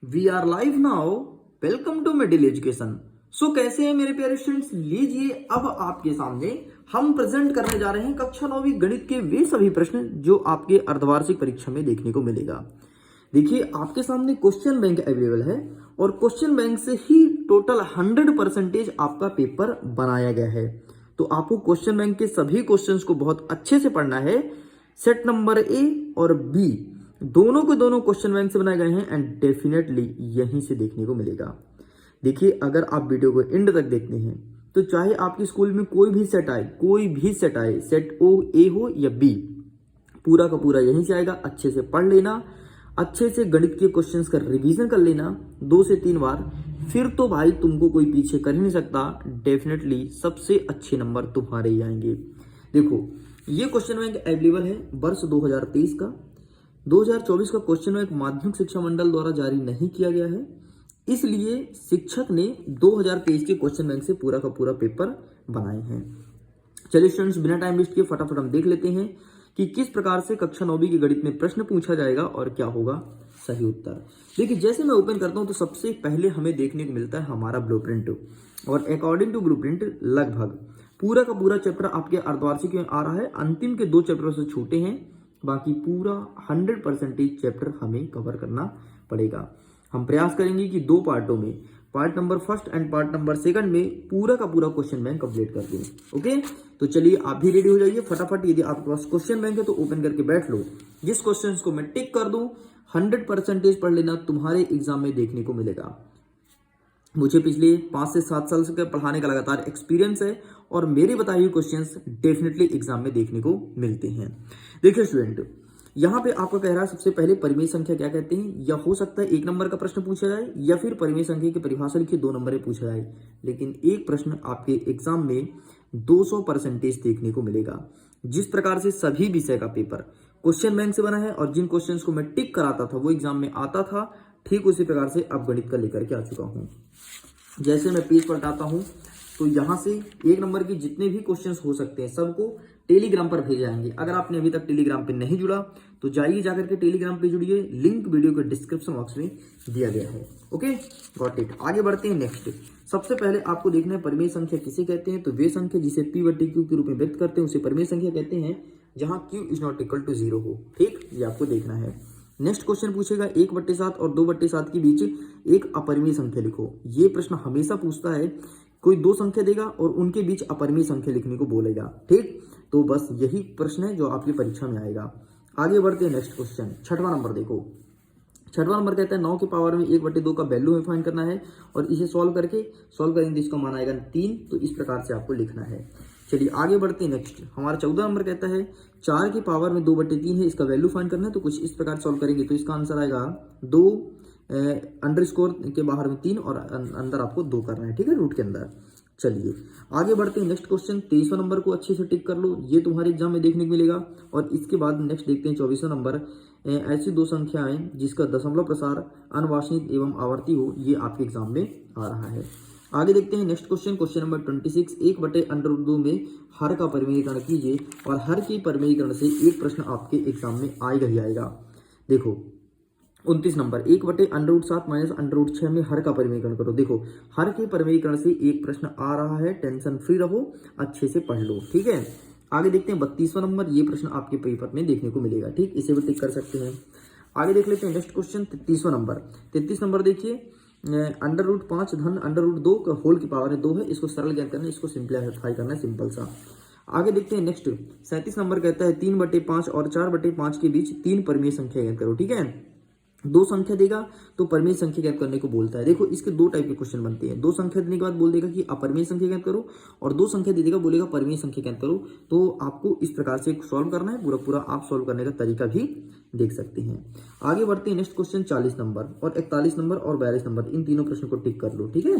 We are live now. Welcome to middle education. So कैसे हैं मेरे प्यारे स्टूडेंट्स, लीजिए अब आपके सामने हम प्रेजेंट करने जा रहे हैं कक्षा 9वीं गणित के वे सभी प्रश्न जो आपके अर्धवार्षिक परीक्षा में देखने को मिलेगा। देखिए आपके सामने क्वेश्चन बैंक अवेलेबल है और क्वेश्चन बैंक से ही टोटल 100% आपका पेपर बनाया गया है। तो आपको क्वेश्चन बैंक के सभी क्वेश्चंस को बहुत अच्छे से पढ़ना है। सेट नंबर ए और बी दोनों के दोनों क्वेश्चन बैंक से बनाए गए हैं एंड डेफिनेटली यहीं से देखने को मिलेगा। देखिए अगर आप वीडियो को एंड तक देखते हैं तो चाहे आपके स्कूल में कोई भी सेट आए, सेट ओ ए हो या बी, पूरा का पूरा यहीं से आएगा। अच्छे से पढ़ लेना, अच्छे से गणित के क्वेश्चंस का रिवीजन कर लेना 2 से 3 बार, फिर तो भाई तुमको कोई पीछे कर ही नहीं सकता। डेफिनेटली सबसे अच्छे नंबर तुम्हारे ही आएंगे। देखो ये क्वेश्चन बैंक अवेलेबल है वर्ष 2023 का। 2024 का क्वेश्चन बैंक माध्यमिक शिक्षा मंडल द्वारा जारी नहीं किया गया है, इसलिए शिक्षक ने 2023 के क्वेश्चन बैंक से पूरा का पूरा पेपर बनाए हैं। चलिए स्टूडेंट्स बिना टाइम वेस्ट किए फटाफट हम देख लेते हैं कि किस प्रकार से कक्षा 9वीं के गणित में प्रश्न पूछा जाएगा और क्या होगा सही उत्तर। देखिए जैसे मैं ओपन करता हूं तो सबसे पहले हमें देखने को मिलता है हमारा ब्लूप्रिंट, और अकॉर्डिंग टू ब्लूप्रिंट लगभग पूरा का पूरा चैप्टर आपके अर्धवार्षिक में आ रहा है। अंतिम के 2 चैप्टरों से छूटे हैं, बाकी पूरा 100% चैप्टर हमें कवर करना पड़ेगा। हम प्रयास करेंगे कि 2 पार्टों में, part number first and part number second में पूरा का पूरा क्वेश्चन बैंक कंप्लीट कर दें। ओके, तो चलिए आप भी रेडी हो जाइए फटाफट। यदि आपके पास क्वेश्चन बैंक है तो ओपन करके बैठ लो। जिस क्वेश्चन को मैं टिक कर दूं 100% पढ़ लेना, तुम्हारे एग्जाम में देखने को मिलेगा। मुझे पिछले 5 से 7 साल से पढ़ाने का लगातार एक्सपीरियंस है और मेरे बताए हुए क्वेश्चंस डेफिनेटली एग्जाम में देखने को मिलते हैं। देखिए स्टूडेंट, यहाँ पे आपको कह रहा है सबसे पहले परिमेय संख्या क्या कहते हैं, या हो सकता है 1 नंबर का प्रश्न पूछा जाए या फिर परिमेय संख्या की परिभाषा लिखिए 2 नंबर में पूछा जाए। लेकिन एक प्रश्न आपके एग्जाम में 200% देखने को मिलेगा। जिस प्रकार से सभी विषय का पेपर क्वेश्चन बैंक से बना है और जिन क्वेश्चन को मैं टिक कराता था वो एग्जाम में आता था, ठीक उसी प्रकार से अब गणित का लेकर के आ चुका हूं। जैसे मैं पेज पलटाता हूं तो यहां से 1 नंबर के जितने भी क्वेश्चंस हो सकते हैं सबको टेलीग्राम पर भेजे जाएंगे। अगर आपने अभी तक टेलीग्राम पे नहीं जुड़ा तो जाइए जाकर के टेलीग्राम पे जुड़िए, लिंक वीडियो के डिस्क्रिप्शन बॉक्स में दिया गया है। Okay got it. आगे बढ़ते हैं नेक्स्ट। सबसे पहले आपको देखना है परिमेय संख्या किसे कहते हैं। तो वे संख्या जिसे p/q के रूप में व्यक्त करते हैं उसे परिमेय संख्या कहते हैं, जहां q is not equal to 0 हो। ठीक, ये आपको देखना है। नेक्स्ट क्वेश्चन पूछेगा 1/7 और 2/7 के बीच एक अपरिमेय संख्या लिखो। ये प्रश्न हमेशा पूछता है, कोई 2 संख्या देगा और उनके बीच अपरिमेय संख्या लिखने को बोलेगा। ठीक, तो बस यही प्रश्न है जो आपकी परीक्षा में आएगा। आगे बढ़ते हैं नेक्स्ट क्वेश्चन। 6वां नंबर देखो। 6वां नंबर कहता है 9 के पावर में 1/2 का वैल्यू हमें फाइंड करना है और इसे सॉल्व करेंगे तो इसका मान आएगा 3। तो इस प्रकार से आपको लिखना है। चलिए आगे बढ़ते हैं नेक्स्ट। हमारा 14 नंबर कहता है 4 की पावर में 2/3 है, इसका वैल्यू फाइंड करना है। तो कुछ इस प्रकार सॉल्व करेंगे तो इसका आंसर आएगा 2 अंडरस्कोर के बाहर में 3 और अंदर आपको 2 करना है। ठीक है, रूट के अंदर। चलिए आगे बढ़ते हैं नेक्स्ट क्वेश्चन। 23वां नंबर को अच्छे से टिक कर लो, ये तुम्हारे एग्जाम में देखने को मिलेगा। और इसके बाद नेक्स्ट देखते हैं 24वां नंबर। ऐसी 2 संख्याएं जिसका दशमलव प्रसार अनवांछित एवं आवर्ती हो, ये आपके एग्जाम में आ रहा है। आगे देखते हैं नेक्स्ट क्वेश्चन। Question number 26। 1/√2 में हर का परिमेयीकरण कीजिए, और हर के परिमेयीकरण से एक प्रश्न आपके एग्जाम में आएगा ही आएगा। देखो 29 नंबर 1/√7 माइनस √6 में हर का परिमेयीकरण करो। देखो हर के परिमेयीकरण से एक प्रश्न आ रहा है, टेंशन फ्री रहो, अच्छे से पढ़ लो। ठीक है, आगे देखते हैं 32वां नंबर। ये प्रश्न आपके पेपर में देखने को मिलेगा। ठीक, इसे भी टिक कर सकते हैं। आगे देख लेते हैं नेक्स्ट क्वेश्चन 33वां नंबर। 33 नंबर देखिए, √5 धन √2 का होल की पावर में 2 है। इसको सरल ज्ञात करना है, इसको सिंप्लीफाई करना है, सिंपल सा। आगे देखते हैं नेक्स्ट 37 नंबर कहता है 3/5 और 4/5 के बीच 3 परिमेय संख्या ज्ञात करो। ठीक है, 2 संख्या देगा तो परिमेय संख्या ज्ञात करने को बोलता है। देखो इसके 2 टाइप के क्वेश्चन बनते हैं। 2 संख्या देने के बाद बोल देगा कि अपरिमेय संख्या ज्ञात करो, और 2 संख्या दे देगा बोलेगा परिमेय संख्या ज्ञात करो। तो आपको इस प्रकार से सॉल्व करना है, पूरा पूरा आप सॉल्व करने का तरीका भी देख सकते हैं। आगे बढ़ते हैं नेक्स्ट क्वेश्चन 40 नंबर और 41 नंबर और 42 नंबर, इन तीनों प्रश्नों को टिक कर लो। ठीक है,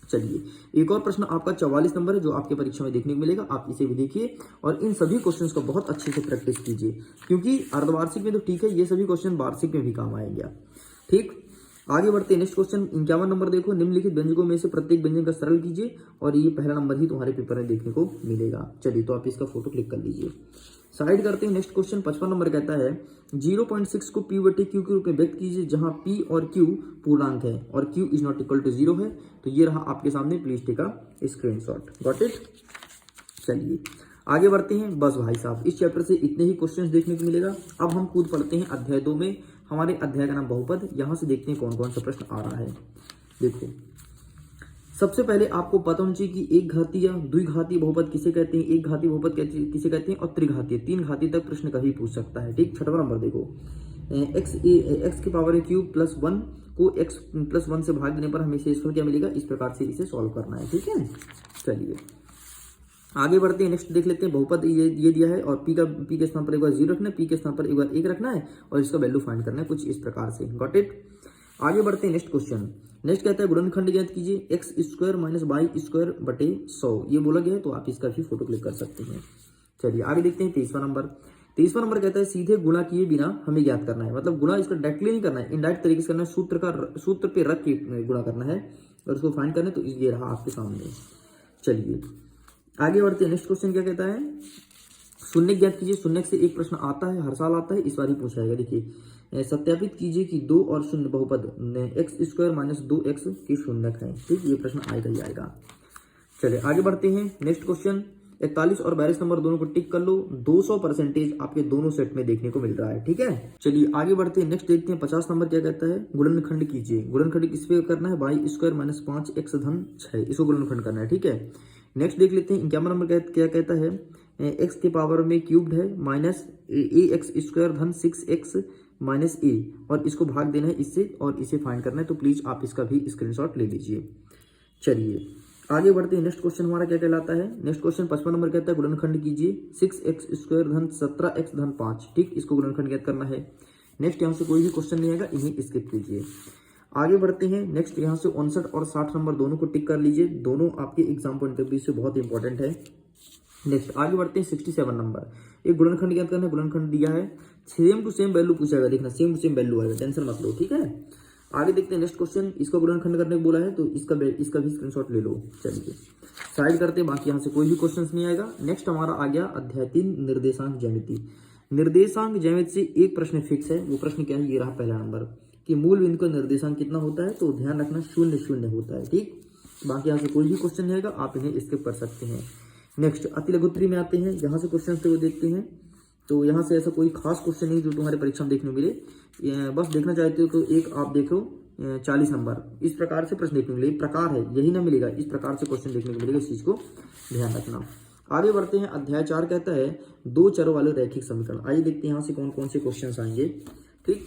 चलिए एक और प्रश्न आपका 44 नंबर है जो आपके परीक्षा में देखने को मिलेगा। आप इसे भी देखिए और इन सभी क्वेश्चंस को बहुत अच्छे से प्रैक्टिस कीजिए, क्योंकि अर्धवार्षिक में तो ठीक है, ये सभी क्वेश्चन वार्षिक में भी काम आएंगे। ठीक, आगे बढ़ते हैं नेक्स्ट क्वेश्चन 51 नंबर देखो, निम्नलिखित व्यंजकों में से प्रत्येक व्यंजन का सरल कीजिए और ये पहला नंबर ही तुम्हारे पेपर में देखने को मिलेगा। चलिए तो आप इसका फोटो क्लिक कर लीजिए। साइड करते हैं नेक्स्ट क्वेश्चन 55 नंबर कहता है 0.6 को P बटे Q के रूप में व्यक्त कीजिए जहां P और Q पूर्णांक है और Q is not equal to 0 है। तो ये रहा आपके सामने, please take a screenshot. Got it. चलिए आगे बढ़ते हैं। बस भाई साहब इस चैप्टर से इतने ही क्वेश्चंस देखने को मिलेगा। अब हम कूद पढ़ते हैं अध्याय 2 में। हमारे अध्याय का नाम बहुपद। यहां से देखते हैं कौन कौन सा प्रश्न आ रहा है। देखो सबसे पहले आपको पता होना चाहिए कि एक घातीय या द्विघातीय बहुपद किसे कहते हैं, एक घातीय बहुपद किसे कहते हैं और त्रिघातीय, तीन घातीय तक प्रश्न कभी पूछ सकता है। ठीक, छठवां नंबर देखो x की पावर क्यूब प्लस 1 को x प्लस 1 से भाग देने पर हमें शेषफल क्या मिलेगा, इस प्रकार से इसे सॉल्व करना है। ठीक है, चलिए आगे बढ़ते हैं। नेक्स्ट देख लेते हैं बहुपद ये दिया है और p के स्थान पर एक बार 0 रखना है, p के स्थान पर एक बार 1 रखना है और इसका वैल्यू फाइंड करना है कुछ इस प्रकार से। Got it. आगे बढ़ते हैं नेक्स्ट क्वेश्चन। नेक्स्ट कहता है गुणनखंड ज्ञात कीजिए x square minus Y square बटे 100, ये बोला गया है तो आप इसका भी फोटो क्लिक कर सकते हैं। चलिए आगे देखते हैं 23वां नंबर। 23वां नंबर कहता है सीधे गुणा किए बिना हमें ज्ञात करना है, मतलब गुणा इसका डायरेक्टली नहीं करना है, इनडायरेक्ट तरीके से करना है, सूत्र पे रख के गुणा करना है और उसको फाइंड करना है। तो ये रहा आपके सामने। चलिए आगे बढ़ते हैं। नेक्स्ट क्वेश्चन क्या कहता है शून्य ज्ञात कीजिए। शून्य से एक प्रश्न आता है, हर साल आता है, इस बार ही पूछा जाएगा। देखिए सत्यापित कीजिए कि 2 और 0 बहुपद x स्क्वायर माइनस 2x के शून्यक है। ठीक, ये प्रश्न आएगा ही आएगा। चलिए आगे बढ़ते हैं। नेक्स्ट क्वेश्चन 41 और 42 नंबर दोनों को टिक कर लो। 200% आपके दोनों सेट में देखने को मिल रहा है। ठीक है, चलिए आगे बढ़ते हैं। नेक्स्ट देखते हैं 50 नंबर क्या कहता है गुणनखंड कीजिए। गुणनखंड किस पे करना है, वाई स्क्वायर माइनस 5x धन 6, इसको गुणनखंड करना है। ठीक है, नेक्स्ट देख लेते हैं 51 नंबर क्या कहता है x के पावर में क्यूब्ड है माइनस ax स्क्वायर धन 6x माइनस a और इसको भाग देना है इससे और इसे फाइंड करना है। तो प्लीज आप इसका भी स्क्रीनशॉट ले लीजिए। चलिए आगे बढ़ते हैं। नेक्स्ट क्वेश्चन हमारा क्या कहलाता है, नेक्स्ट क्वेश्चन 55 नंबर कहता है गुणनखंड कीजिए 6x स्क्वायर धन 17x धन 5। ठीक, इसको गुणनखंड ज्ञात करना है। नेक्स्ट यहाँ से कोई भी क्वेश्चन नहीं आएगा, इन्हें स्किप कीजिए। आगे बढ़ते हैं। नेक्स्ट यहाँ से 59 और 60 नंबर दोनों को टिक कर लीजिए, दोनों आपके एग्जाम पॉइंट ऑफ व्यू से बहुत इंपॉर्टेंट है। नेक्स्ट आगे बढ़ते हैं 67 नंबर। एक गुणनखंड ज्ञात करना है, गुणनखंड दिया है, सेम टू सेम वैल्यू पूछेगा, देखना सेम टू सेम वैल्यू आएगा, टेंशन मत लो। ठीक है, आगे देखते हैं। नेक्स्ट क्वेश्चन इसका गुणनखंड करने को बोला है तो इसका भी स्क्रीनशॉट ले लो। चलिए साइड करते हैं, बाकी यहाँ से कोई भी क्वेश्चन नहीं आएगा। नेक्स्ट हमारा आ गया अध्याय 3 निर्देशांक ज्यामिति। निर्देशांक ज्यामिति से एक प्रश्न फिक्स है, वो प्रश्न क्या है, ये रहा पहला नंबर कि मूल बिंदु का निर्देशांक कितना होता है, तो ध्यान रखना 0 0 होता है। ठीक, बाकी यहाँ से कोई भी क्वेश्चन नहीं आएगा, आप इन्हें स्किप कर सकते हैं। नेक्स्ट अति लघुत्तरी में आते हैं, यहाँ से क्वेश्चन तो देखते हैं। तो यहाँ से ऐसा कोई खास क्वेश्चन नहीं जो तुम्हारे परीक्षा में देखने को मिले, बस देखना चाहते हो तो एक आप देखो 40 नंबर, इस प्रकार से प्रश्न देखने को मिले, प्रकार है यही ना मिलेगा, इस प्रकार से क्वेश्चन देखने को मिलेगा, इस चीज को ध्यान रखना। आगे बढ़ते हैं। अध्याय 4 कहता है 2 चरों वाले रैखिक समीकरण। आइए देखते हैं यहाँ से कौन कौन से क्वेश्चन आएंगे। ठीक,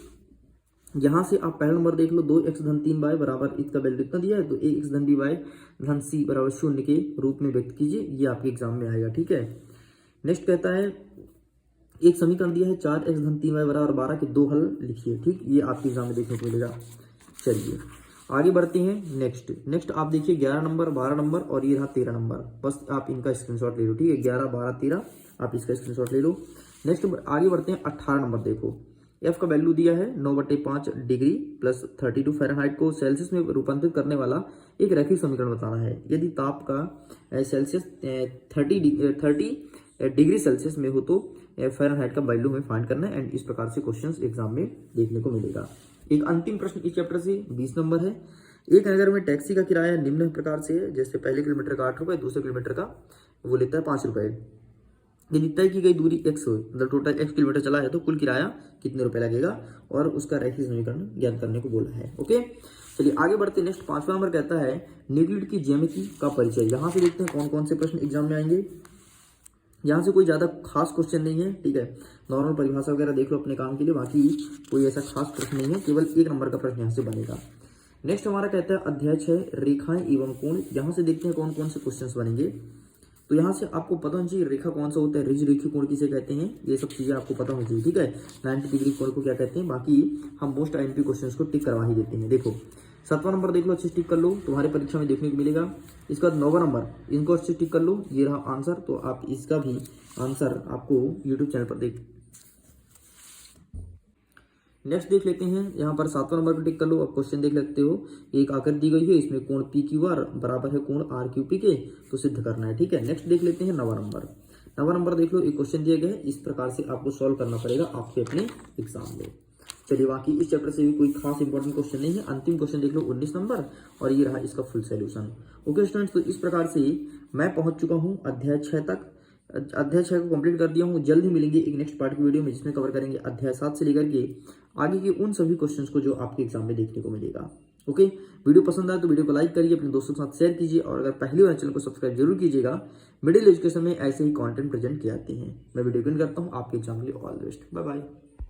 यहाँ से आप पहला नंबर देख लो 2x धन 3y बराबर, इसका वैल्यू इतना दिया है तो ax धन by धन c बराबर 0 के रूप में व्यक्त कीजिए, ये आपके एग्जाम में आएगा। ठीक है, नेक्स्ट कहता है एक समीकरण दिया है 4x धन 3y बराबर 12 के 2 हल लिखिए। ठीक, ये आपके एग्जाम में देखने को मिलेगा। चलिए आगे बढ़ते हैं। नेक्स्ट आप देखिए 11 नंबर 12 नंबर और ये रहा 13 नंबर, बस आप इनका स्क्रीनशॉट ले लो। ठीक है, 11 12 13 आप इसका स्क्रीनशॉट ले लो। नेक्स्ट आगे बढ़ते हैं। 18 नंबर देखो, एफ का वैल्यू दिया है 9/5 डिग्री प्लस 32 फ़ारेनहाइट को सेल्सियस में रूपांतरित करने वाला एक रैखिक समीकरण बताना है। यदि ताप का सेल्सियस 30 डिग्री सेल्सियस में हो तो फ़ारेनहाइट का वैल्यू में फाइंड करना है। एंड इस प्रकार से क्वेश्चंस एग्जाम में देखने को मिलेगा। एक अंतिम प्रश्न इस चैप्टर से 20 नंबर है। एक नगर में टैक्सी का किराया निम्न प्रकार से है, जैसे पहले किलोमीटर का 8 रुपये, दूसरे किलोमीटर का वो लेता है 5 रुपये। यदि तय की गई दूरी x हो, मतलब टोटल x किलोमीटर चला है तो कुल किराया कितने रुपए लगेगा और उसका रैखिक समीकरण ज्ञात करने को बोला है। ओके, चलिए आगे बढ़ते हैं। नेक्स्ट 5वां नंबर कहता है न्यूक्लिड की ज्यामिति का परिचय। यहाँ से देखते हैं कौन कौन से प्रश्न एग्जाम में आएंगे। यहाँ से कोई ज्यादा खास क्वेश्चन नहीं है। ठीक है, नॉर्मल परिभाषा वगैरह देख लो अपने काम के लिए, बाकी कोई ऐसा खास प्रश्न नहीं है, केवल 1 नंबर का प्रश्न यहाँ से बनेगा। नेक्स्ट हमारा कहता है अध्याय 6 रेखाएं एवं कोण। यहाँ से देखते हैं कौन कौन से क्वेश्चन बनेंगे। तो यहाँ से आपको पता होना चाहिए रेखा कौन सा होता है, रिज रेखीय कोण किसे कहते हैं, ये सब चीजें आपको पता होनी चाहिए। ठीक है, 90 डिग्री कोण को क्या कहते हैं, बाकी हम मोस्ट आईएमपी क्वेश्चंस को टिक करवा ही देते हैं। देखो 7वां नंबर देख लो, अच्छे से टिक कर लो, तुम्हारे परीक्षा में देखने को मिलेगा। इसके बाद 9वां नंबर, इनको अच्छे से टिक कर लो, ये रहा आंसर। तो आप इसका भी आंसर आपको यूट्यूब चैनल पर नेक्स्ट देख लेते हैं, यहाँ पर 7वां नंबर पर टिक कर लो। अब क्वेश्चन देख सकते हो, एक आकृति दी गई है, इसमें कोण पी क्यू आर बराबर है कोण आर क्यू पी के, तो सिद्ध करना है। ठीक है, नेक्स्ट देख लेते हैं 9वां नंबर। 9वां नंबर देख लो, एक क्वेश्चन दिया गया है, इस प्रकार से आपको सॉल्व करना पड़ेगा आपके अपने एग्जाम में। चलिए, बाकी इस चैप्टर से भी कोई खास इंपॉर्टेंट क्वेश्चन नहीं है। अंतिम क्वेश्चन देख लो 19 नंबर, और ये रहा इसका फुल सोल्यूशन। ओके स्टूडेंट्स, तो इस प्रकार से मैं पहुंच चुका हूं अध्याय 6 तक। अध्याय 6 को कंप्लीट कर दिया हूं। जल्द ही मिलेंगे एक नेक्स्ट पार्ट की वीडियो में, जिसमें कवर करेंगे अध्याय 7 से लेकर के आगे के उन सभी क्वेश्चंस को जो आपके एग्जाम में देखने को मिलेगा। ओके, वीडियो पसंद आए तो वीडियो को लाइक करिए, अपने दोस्तों के साथ शेयर कीजिए, और अगर पहली बार चैनल को सब्सक्राइब जरूर कीजिएगा। मिडिल एजुकेशन में ऐसे ही कंटेंट प्रेजेंट किए जाते हैं। मैं वीडियो करता हूँ आपके एग्जाम के लिए। All the best, bye bye.